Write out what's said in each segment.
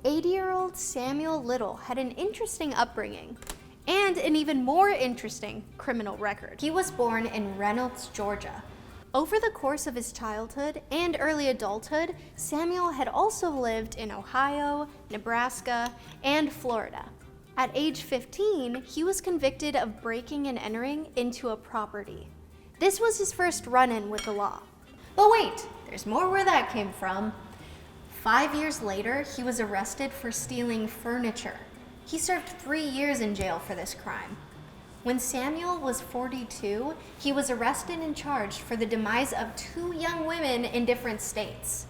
80-year-old Samuel Little had an interesting upbringing and an even more interesting criminal record. He was born in Reynolds, Georgia. Over the course of his childhood and early adulthood, Samuel had also lived in Ohio, Nebraska, and Florida. At age 15, he was convicted of breaking and entering into a property. This was his first run-in with the law. But wait, there's more where that came from. 5 years later, he was arrested for stealing furniture. He served 3 years in jail for this crime. When Samuel was 42, he was arrested and charged for the demise of 2 young women in different states.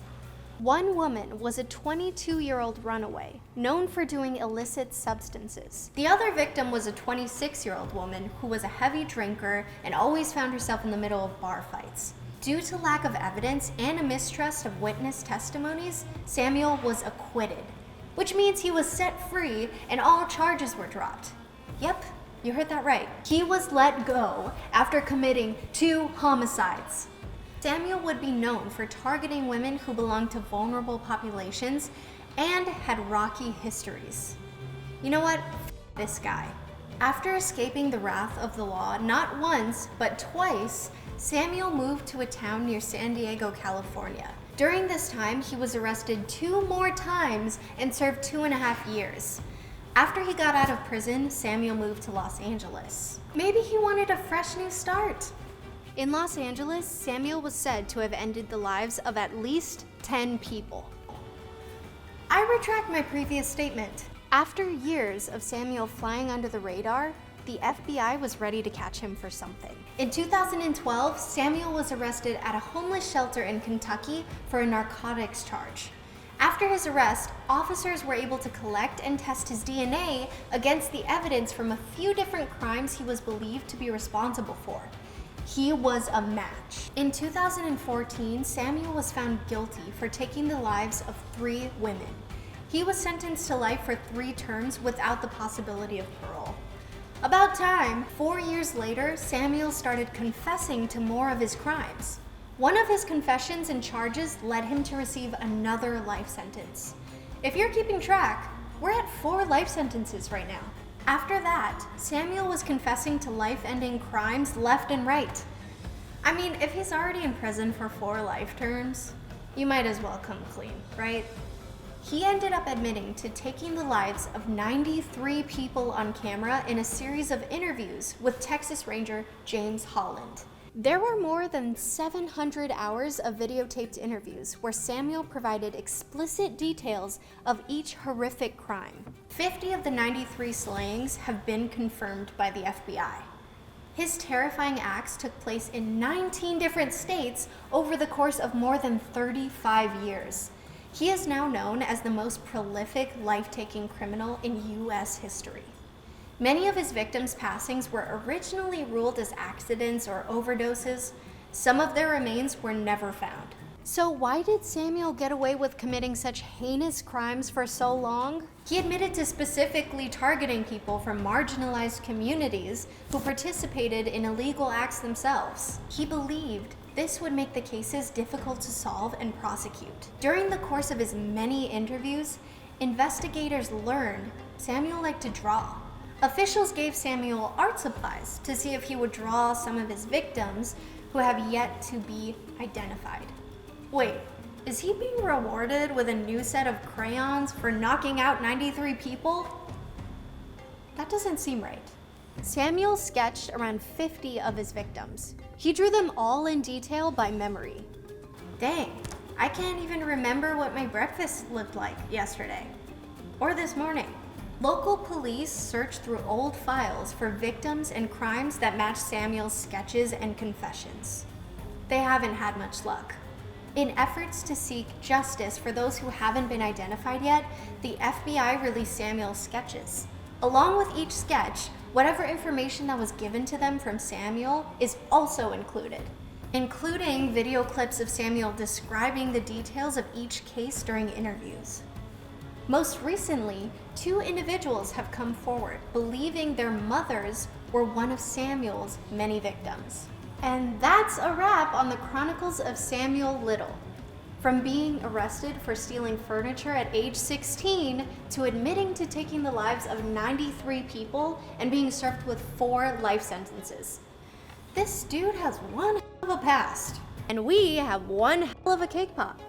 One woman was a 22-year-old runaway, known for doing illicit substances. The other victim was a 26-year-old woman who was a heavy drinker and always found herself in the middle of bar fights. Due to lack of evidence and a mistrust of witness testimonies, Samuel was acquitted, which means he was set free and all charges were dropped. Yep, you heard that right. He was let go after committing 2 homicides. Samuel would be known for targeting women who belonged to vulnerable populations and had rocky histories. You know what? This guy. After escaping the wrath of the law not once, but twice, Samuel moved to a town near San Diego, California. During this time, he was arrested 2 more times and served 2.5 years. After he got out of prison, Samuel moved to Los Angeles. Maybe he wanted a fresh new start. In Los Angeles, Samuel was said to have ended the lives of at least 10 people. I retract my previous statement. After years of Samuel flying under the radar, the FBI was ready to catch him for something. In 2012, Samuel was arrested at a homeless shelter in Kentucky for a narcotics charge. After his arrest, officers were able to collect and test his DNA against the evidence from a few different crimes he was believed to be responsible for. He was a match. In 2014, Samuel was found guilty for taking the lives of 3 women. He was sentenced to life for 3 terms without the possibility of parole. About time, 4 years later, Samuel started confessing to more of his crimes. One of his confessions and charges led him to receive another life sentence. If you're keeping track, we're at 4 life sentences right now. After that, Samuel was confessing to life-ending crimes left and right. I mean, if he's already in prison for 4 life terms, you might as well come clean, right? He ended up admitting to taking the lives of 93 people on camera in a series of interviews with Texas Ranger James Holland. There were more than 700 hours of videotaped interviews where Samuel provided explicit details of each horrific crime. 50 of the 93 slayings have been confirmed by the FBI. His terrifying acts took place in 19 different states over the course of more than 35 years. He is now known as the most prolific life-taking criminal in U.S. history. Many of his victims' passings were originally ruled as accidents or overdoses. Some of their remains were never found. So why did Samuel get away with committing such heinous crimes for so long? He admitted to specifically targeting people from marginalized communities who participated in illegal acts themselves. He believed this would make the cases difficult to solve and prosecute. During the course of his many interviews, investigators learned Samuel liked to draw. Officials gave Samuel art supplies to see if he would draw some of his victims who have yet to be identified. Wait, is he being rewarded with a new set of crayons for knocking out 93 people? That doesn't seem right. Samuel sketched around 50 of his victims. He drew them all in detail by memory. Dang, I can't even remember what my breakfast looked like yesterday or this morning. Local police searched through old files for victims and crimes that matched Samuel's sketches and confessions. They haven't had much luck. In efforts to seek justice for those who haven't been identified yet, the FBI released Samuel's sketches. Along with each sketch, whatever information that was given to them from Samuel is also included, including video clips of Samuel describing the details of each case during interviews. Most recently, 2 individuals have come forward believing their mothers were one of Samuel's many victims. And that's a wrap on the Chronicles of Samuel Little. From being arrested for stealing furniture at age 16 to admitting to taking the lives of 93 people and being served with 4 life sentences. This dude has one hell of a past, and we have one hell of a cake pop.